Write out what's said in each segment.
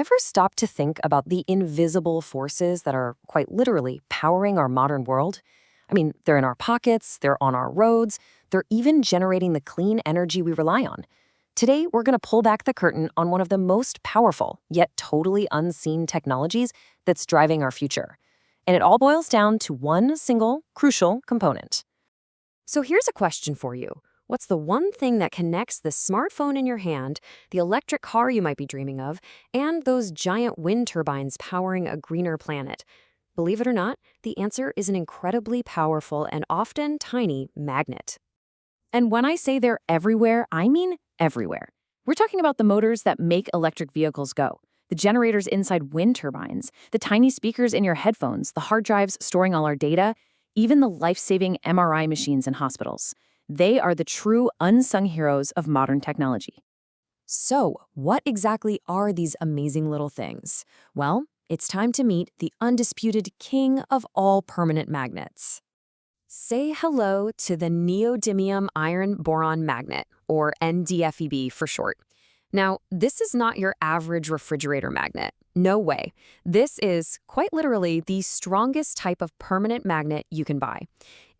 Ever stop to think about the invisible forces that are quite literally powering our modern world? I mean, they're in our pockets, they're on our roads, they're even generating the clean energy we rely on. Today, we're going to pull back the curtain on one of the most powerful, yet totally unseen technologies that's driving our future. And it all boils down to one single, crucial component. So here's a question for you. What's the one thing that connects the smartphone in your hand, the electric car you might be dreaming of, and those giant wind turbines powering a greener planet? Believe it or not, the answer is an incredibly powerful and often tiny magnet. And when I say they're everywhere, I mean everywhere. We're talking about the motors that make electric vehicles go, the generators inside wind turbines, the tiny speakers in your headphones, the hard drives storing all our data, even the life-saving MRI machines in hospitals. They are the true unsung heroes of modern technology. So, what exactly are these amazing little things? Well, it's time to meet the undisputed king of all permanent magnets. Say hello to the Neodymium iron-boron magnet, or NdFeB for short. Now, this is not your average refrigerator magnet. No way. This is, quite literally, the strongest type of permanent magnet you can buy.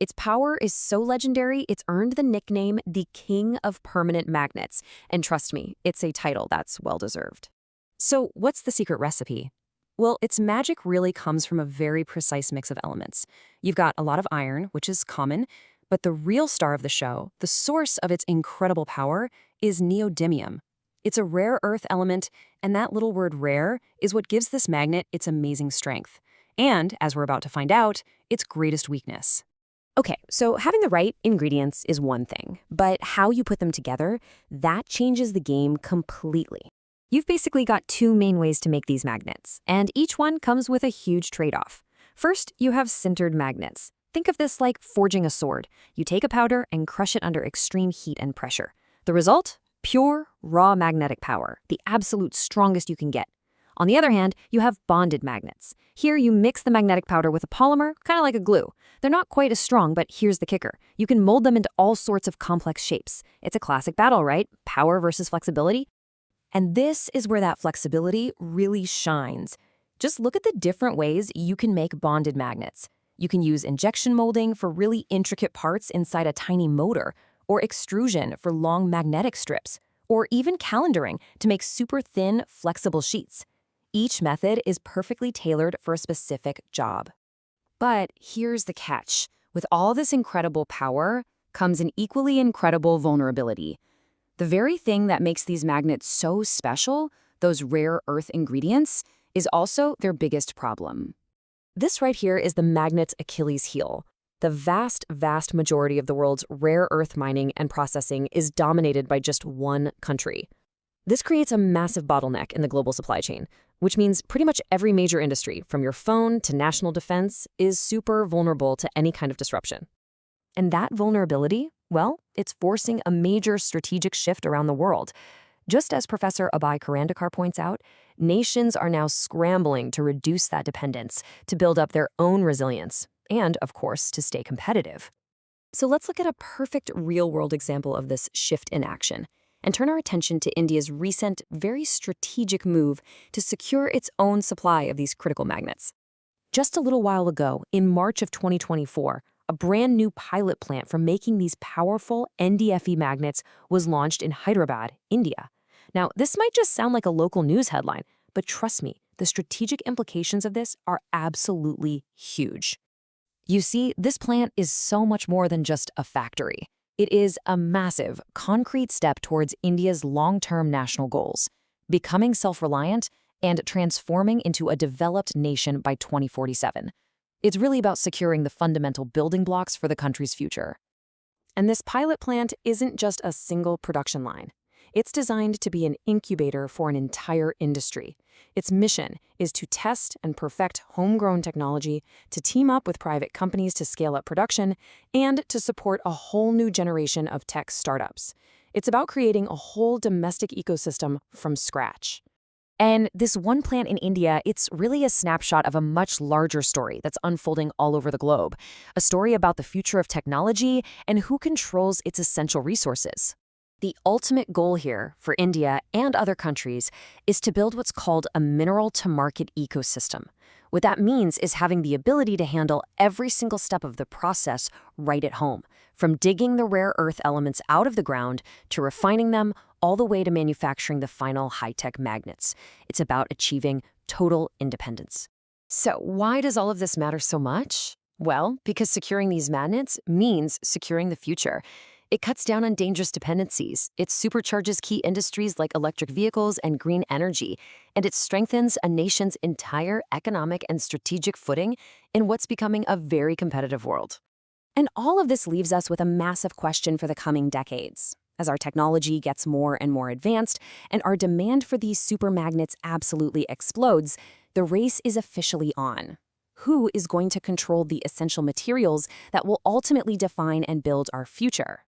Its power is so legendary, it's earned the nickname the King of Permanent Magnets. And trust me, it's a title that's well-deserved. So what's the secret recipe? Well, its magic really comes from a very precise mix of elements. You've got a lot of iron, which is common, but the real star of the show, the source of its incredible power, is neodymium. It's a rare earth element, and that little word rare is what gives this magnet its amazing strength. And, as we're about to find out, its greatest weakness. Okay, so having the right ingredients is one thing, but how you put them together, that changes the game completely. You've basically got two main ways to make these magnets, and each one comes with a huge trade-off. First, you have sintered magnets. Think of this like forging a sword. You take a powder and crush it under extreme heat and pressure. The result? Pure, raw magnetic power, the absolute strongest you can get. On the other hand, you have bonded magnets. Here, you mix the magnetic powder with a polymer, kind of like a glue. They're not quite as strong, but here's the kicker. You can mold them into all sorts of complex shapes. It's a classic battle, right? Power versus flexibility. And this is where that flexibility really shines. Just look at the different ways you can make bonded magnets. You can use injection molding for really intricate parts inside a tiny motor, or extrusion for long magnetic strips, or even calendaring to make super thin, flexible sheets. Each method is perfectly tailored for a specific job. But here's the catch. With all this incredible power comes an equally incredible vulnerability. The very thing that makes these magnets so special, those rare earth ingredients, is also their biggest problem. This right here is the magnet's Achilles heel. The vast, vast majority of the world's rare earth mining and processing is dominated by just one country. This creates a massive bottleneck in the global supply chain, which means pretty much every major industry, from your phone to national defense, is super vulnerable to any kind of disruption. And that vulnerability, well, it's forcing a major strategic shift around the world. Just as Professor Abhay Karandikar points out, nations are now scrambling to reduce that dependence, to build up their own resilience, and, of course, to stay competitive. So let's look at a perfect real-world example of this shift in action, and turn our attention to India's recent, very strategic move to secure its own supply of these critical magnets. Just a little while ago, in March of 2024, a brand new pilot plant for making these powerful NdFe magnets was launched in Hyderabad, India. Now, this might just sound like a local news headline, but trust me, the strategic implications of this are absolutely huge. You see, this plant is so much more than just a factory. It is a massive, concrete step towards India's long-term national goals, becoming self-reliant and transforming into a developed nation by 2047. It's really about securing the fundamental building blocks for the country's future. And this pilot plant isn't just a single production line. It's designed to be an incubator for an entire industry. Its mission is to test and perfect homegrown technology, to team up with private companies to scale up production, and to support a whole new generation of tech startups. It's about creating a whole domestic ecosystem from scratch. And this one plant in India, it's really a snapshot of a much larger story that's unfolding all over the globe. A story about the future of technology and who controls its essential resources. The ultimate goal here for India and other countries is to build what's called a mineral-to-market ecosystem. What that means is having the ability to handle every single step of the process right at home, from digging the rare earth elements out of the ground to refining them all the way to manufacturing the final high-tech magnets. It's about achieving total independence. So why does all of this matter so much? Well, because securing these magnets means securing the future. It cuts down on dangerous dependencies, it supercharges key industries like electric vehicles and green energy, and it strengthens a nation's entire economic and strategic footing in what's becoming a very competitive world. And all of this leaves us with a massive question for the coming decades. As our technology gets more and more advanced, and our demand for these supermagnets absolutely explodes, the race is officially on. Who is going to control the essential materials that will ultimately define and build our future?